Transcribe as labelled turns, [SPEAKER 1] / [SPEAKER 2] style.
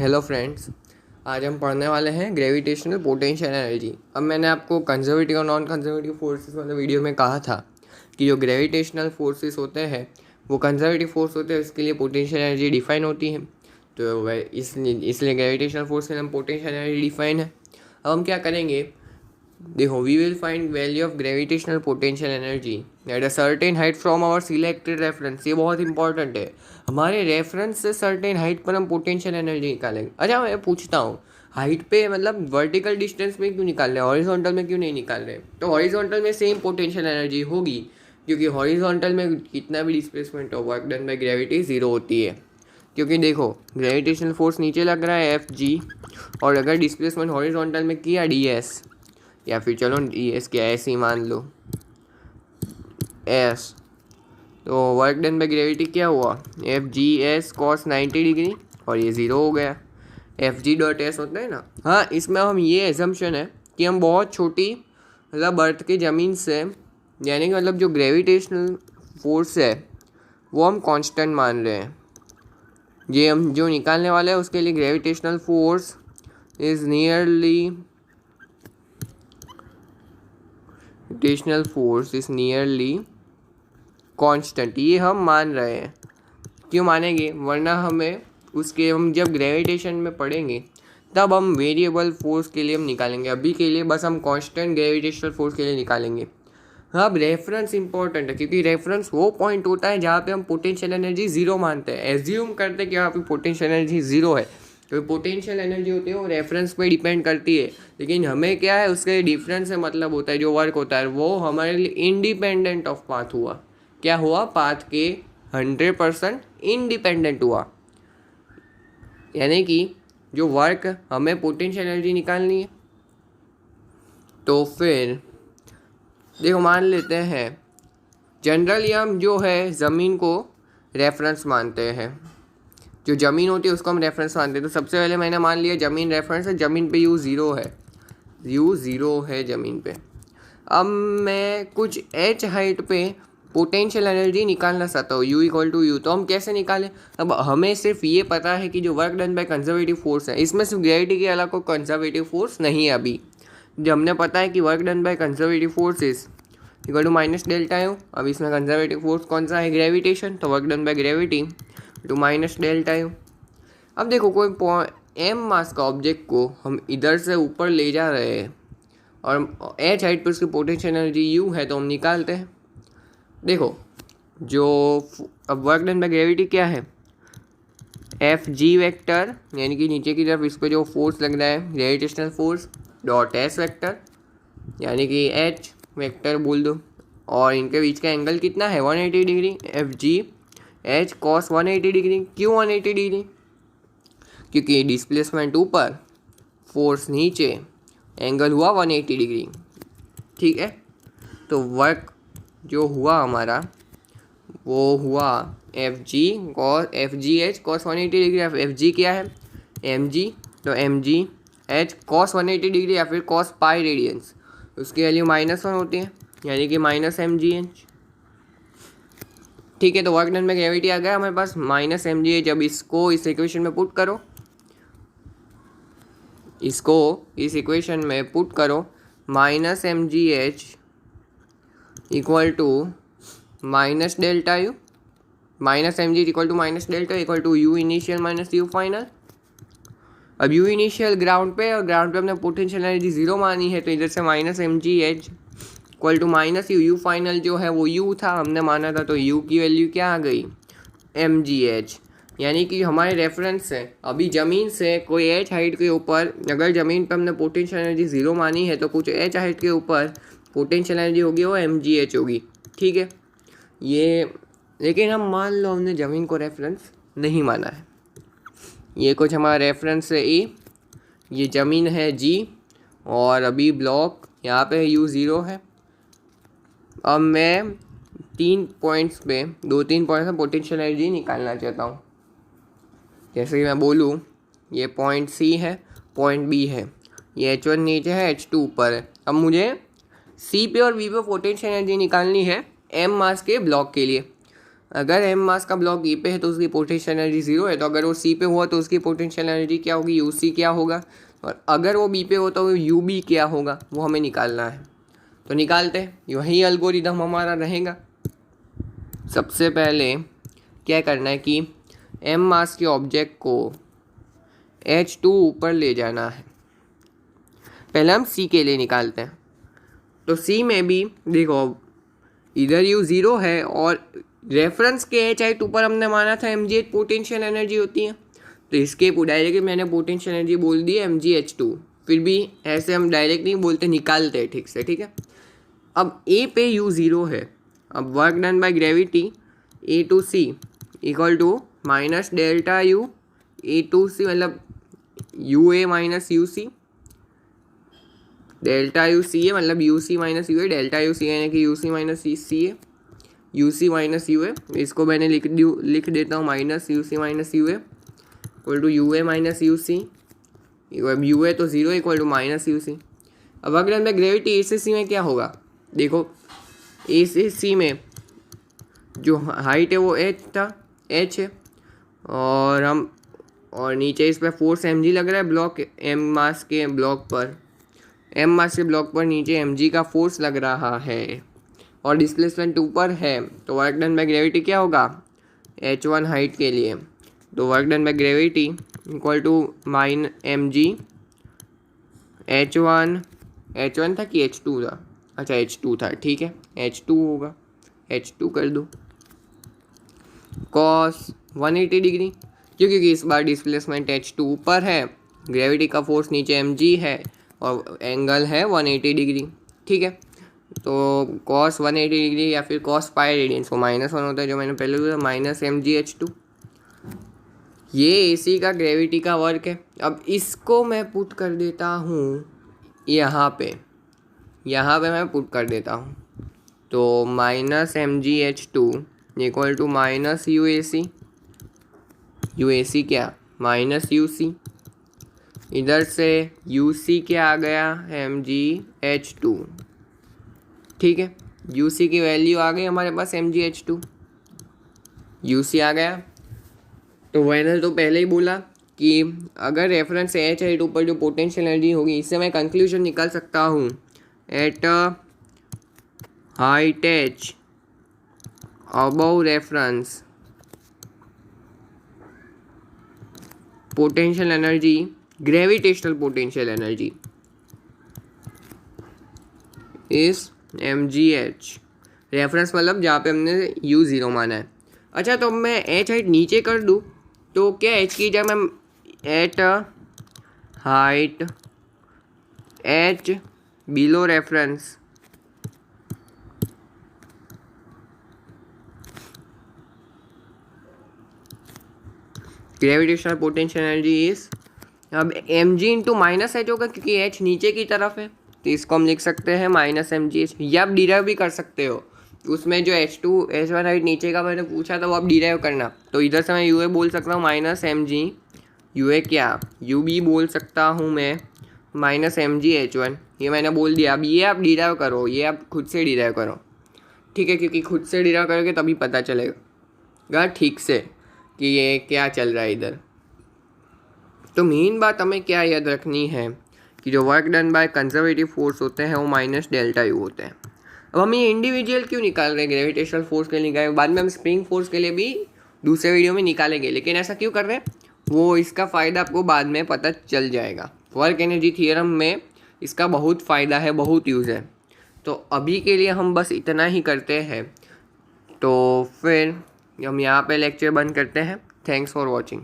[SPEAKER 1] Hello friends, आज हम पढ़ने वाले हैं ग्रेविटेशनल पोटेंशियल एनर्जी। अब मैंने आपको कंजर्वेटिव और नॉन कंजर्वेटिव फोर्सेस वाले वीडियो में कहा था कि जो ग्रेविटेशनल फोर्सेस होते हैं वो कंजर्वेटिव फोर्स होते हैं, इसके लिए पोटेंशियल एनर्जी डिफाइन होती है। तो वह इसलिए ग्रेविटेशनल फोर्स के नाम पोटेंशियल एनर्जी डिफाइन है। अब हम क्या करेंगे, देखो, we will find value of gravitational potential energy at a certain height from our selected reference. ये बहुत इंपॉर्टेंट है, हमारे रेफरेंस से सर्टेन हाइट पर हम पोटेंशियल एनर्जी निकालेंगे। अच्छा, मैं पूछता हूँ, हाइट पे मतलब वर्टिकल डिस्टेंस में क्यों निकाल रहे हैं, हॉरिजॉन्टल में क्यों नहीं निकाल रहे? तो हॉरिजॉन्टल में सेम पोटेंशियल एनर्जी होगी, क्योंकि हॉरिजॉन्टल में कितना भी डिस्प्लेसमेंट हो, work done by gravity zero होती है। क्योंकि देखो, ग्रेविटेशनल फोर्स नीचे लग रहा है Fg, और अगर डिस्प्लेसमेंट हॉरिजॉन्टल में किया ds, या फिर चलो ds क्या ऐसे ही मान लो s, तो वर्क डन बाय ग्रेविटी क्या हुआ, Fg(s) cos 90 डिग्री, और ये ज़ीरो हो गया। Fg.s होता है ना। हाँ, इसमें हम ये एजम्पशन है कि हम बहुत छोटी मतलब अर्थ की ज़मीन से, यानी कि मतलब जो ग्रेविटेशनल फोर्स है वो हम कांस्टेंट मान रहे हैं। ये हम जो निकालने वाले हैं उसके लिए gravitational force is nearly constant, ये हम मान रहे हैं। क्यों मानेंगे, वरना हमें उसके हम जब ग्रेविटेशन में पढ़ेंगे तब हम वेरिएबल फोर्स के लिए हम निकालेंगे। अभी के लिए बस हम कांस्टेंट ग्रेविटेशनल फोर्स के लिए निकालेंगे। अब रेफरेंस इंपॉर्टेंट है, क्योंकि रेफरेंस वो पॉइंट होता है जहाँ पे हम पोटेंशियल एनर्जी ज़ीरो मानते हैं, एज्यूम करते हैं कि यहाँ पे पोटेंशियल एनर्जी ज़ीरो है। तो पोटेंशियल एनर्जी होती है वो रेफरेंस पे डिपेंड करती है, लेकिन हमें क्या है, उसके डिफरेंस से मतलब होता है, जो वर्क होता है वो हमारे लिए इंडिपेंडेंट ऑफ पाथ हुआ। क्या हुआ, पाथ के 100% इंडिपेंडेंट हुआ। यानी कि जो वर्क हमें पोटेंशियल एनर्जी निकालनी है, तो फिर देखो, मान लेते हैं जनरली हम जो है ज़मीन को रेफरेंस मानते हैं। जो ज़मीन होती है उसको हम रेफरेंस मानते हैं। तो सबसे पहले मैंने मान लिया ज़मीन रेफरेंस है, ज़मीन पे u ज़ीरो है, u ज़ीरो है ज़मीन पे। अब मैं कुछ h हाइट पे पोटेंशियल एनर्जी निकालना चाहता हूँ, u इक्वल टू यू। तो हम कैसे निकालें? अब हमें सिर्फ ये पता है कि जो work done by conservative force है, इसमें सिर्फ ग्रेविटी के अलावा कोई कंजर्वेटिव फोर्स नहीं है। अभी जो हमने पता है कि work done by conservative forces equal to minus delta U. अब इसमें कंजर्वेटिव फोर्स कौन सा है, ग्रेविटेशन, तो work done by gravity to minus delta U. अब देखो, कोई m मास का ऑब्जेक्ट को हम इधर से ऊपर ले जा रहे हैं और h हाइट पर उसकी पोटेंशियल एनर्जी u है, तो हम निकालते हैं। देखो, जो अब वर्क डन बाय ग्रेविटी क्या है, Fg वेक्टर, यानी कि नीचे की तरफ इस पर जो फोर्स लग रहा है gravitational force, dot s vector, यानी कि h वेक्टर बोल दो, और इनके बीच का एंगल कितना है, 180 डिग्री। Fg(h) cos 180 degree. क्यों 180 डिग्री? क्योंकि डिस्प्लेसमेंट ऊपर, फोर्स नीचे, एंगल हुआ 180 डिग्री। ठीक है, तो वर्क जो हुआ हमारा वो हुआ Fg(h) cos 180 डिग्री। Fg क्या है, mg, तो mg(h) cos 180 डिग्री या फिर cos पाई रेडियंस, उसकी वैल्यू -1 होती है, यानी कि -mgh। ठीक है, तो वर्क डन में ग्रेविटी आ गया हमारे पास -mgh। जब इसको इस इक्वेशन में पुट करो, इसको इस इक्वेशन में पुट करो, -mgh equal to minus delta U, -mgh equal to minus delta equal to u initial minus u final. अब u इनिशियल ग्राउंड पे, और ग्राउंड पे हमने पोटेंशियल एनर्जी ज़ीरो मानी है, तो इधर से -mgh equal to minus U final जो है वो u था, हमने माना था, तो u की वैल्यू क्या आ गई, mgh। यानी कि हमारे रेफरेंस से अभी ज़मीन से कोई h हाइट के ऊपर, अगर ज़मीन पर हमने पोटेंशियल एनर्जी ज़ीरो मानी है, तो कुछ h हाइट के ऊपर पोटेंशियल एनर्जी होगी वो mgh होगी। ठीक है, ये, लेकिन हम मान लो हमने ज़मीन को रेफरेंस नहीं माना है, ये कुछ हमारा रेफरेंस है ए, ये ज़मीन है जी, और अभी ब्लॉक यहाँ पे u ज़ीरो है। अब मैं 3 पॉइंट्स पे, 2-3 पॉइंट्स में पोटेंशियल एनर्जी निकालना चाहता हूँ। जैसे कि मैं बोलूँ, ये पॉइंट सी है, पॉइंट बी है, ये H1 नीचे है, H2 ऊपर है। अब मुझे सी पे और बी पे पोटेंशियल एनर्जी निकालनी है m मास के ब्लॉक के लिए। अगर एम मास का ब्लॉक ई पे है तो उसकी पोटेंशियल एनर्जी 0 है, तो अगर वो सी पे हुआ तो उसकी पोटेंशियल एनर्जी क्या होगी, यू सी क्या होगा, और अगर वो बी पे हो तो यू बी क्या होगा, वो हमें निकालना है। तो निकालते हैं, वही एल्गोरिदम हमारा रहेगा। सबसे पहले क्या करना है कि एम मास के ऑब्जेक्ट को H2 ऊपर ले जाना है। पहले हम सी के लिए निकालते हैं। तो सी में भी देखो इधर यू 0 है और रेफरेंस के H ऊपर हमने माना था mgh पोटेंशियल एनर्जी होती है, तो इसके डायरेक्टली मैंने पोटेंशियल एनर्जी बोल दी mgh2। फिर भी ऐसे हम डायरेक्ट नहीं बोलते, निकालते हैं ठीक से, ठीक है। अब ए पे यू 0 है, अब work done by gravity A to C equal to minus delta U A to C, मतलब U A minus U C, delta U C है मतलब U C minus U A, delta U C यानी कि U C minus C है, U C minus U A, इसको मैंने लिख देता हूँ minus U C minus U A equal to U A minus U C, U ए तो 0 equal to minus U सी। अब अगर मैं ग्रेविटी ए से सी में क्या होगा, देखो ए से सी में जो हाइट है वो एच था, एच है, और नीचे इस पर फोर्स एम जी लग रहा है ब्लॉक एम मास के ब्लॉक पर, एम मास के ब्लॉक पर नीचे एम जी का फोर्स लग रहा है और डिस्प्लेसमेंट ऊपर है, तो वर्क डन बाय ग्रेविटी क्या होगा, H1 हाइट के लिए, तो work done by gravity equal to minus M G H1 था कि H2 था, अच्छा H2 था, ठीक है H2 होगा, H2 कर दो cos 180 डिग्री, क्योंकि इस बार डिस्प्लेसमेंट H2 ऊपर है, ग्रेविटी का फोर्स नीचे mg है और एंगल है 180 डिग्री, ठीक है। तो cos 180 डिग्री या फिर cos पाई रेडियंस को -1 होता है, जो मैंने पहले बोला माइनस mgh2। ये एसी का ग्रेविटी का वर्क है। अब इसको मैं पुट कर देता हूँ यहाँ पे मैं पुट कर देता हूँ, तो minus mgh2 equal to minus U A C क्या माइनस यू सी, इधर से यू सी क्या आ गया mgh2, ठीक है। यू सी की वैल्यू आ गई हमारे पास mgh2, यू सी आ गया। तो मैंने तो पहले ही बोला कि अगर रेफरेंस एच हाइट ऊपर जो पोटेंशियल एनर्जी होगी, इससे मैं कंक्लूजन निकाल सकता हूँ at height H above reference potential energy, gravitational potential energy is mgh, reference मतलब जहाँ पे हमने u0 माना है। अच्छा, तो मैं h हाइट नीचे कर दूँ तो क्या h की जगह मैं at height h below reference gravitational potential energy is, अब mg इंटू माइनस एच होगा क्योंकि h नीचे की तरफ है, तो इसको हम लिख सकते हैं माइनस mgh, या आप डिराइव भी कर सकते हो। उसमें जो H1 हाइट नीचे का मैंने पूछा था वो आप डिराइव करना, तो इधर से मैं यू ए बोल सकता हूँ माइनस mg, यू ए क्या यू बी बोल सकता हूँ मैं माइनस mgh1, ये मैंने बोल दिया। अब ये आप डिराइव करो, ये आप खुद से डिराइव करो, ठीक है, क्योंकि खुद से डिराइव करोगे तभी पता चलेगा ठीक से कि ये क्या चल रहा है इधर। तो मेन बात हमें क्या याद रखनी है कि जो work done by conservative force होते हैं वो माइनस डेल्टा यू होते हैं। अब हम ये इंडिविजुअल क्यों निकाल रहे हैं, ग्रेविटेशनल फोर्स के लिए निकालेंगे, बाद में हम स्प्रिंग फोर्स के लिए भी दूसरे वीडियो में निकालेंगे, लेकिन ऐसा क्यों कर रहे हैं वो इसका फ़ायदा आपको बाद में पता चल जाएगा। वर्क एनर्जी थियरम में इसका बहुत फ़ायदा है, बहुत यूज़ है। तो अभी के लिए हम बस इतना ही करते हैं, तो फिर हम यहाँ पे लेक्चर बंद करते हैं। Thanks for watching.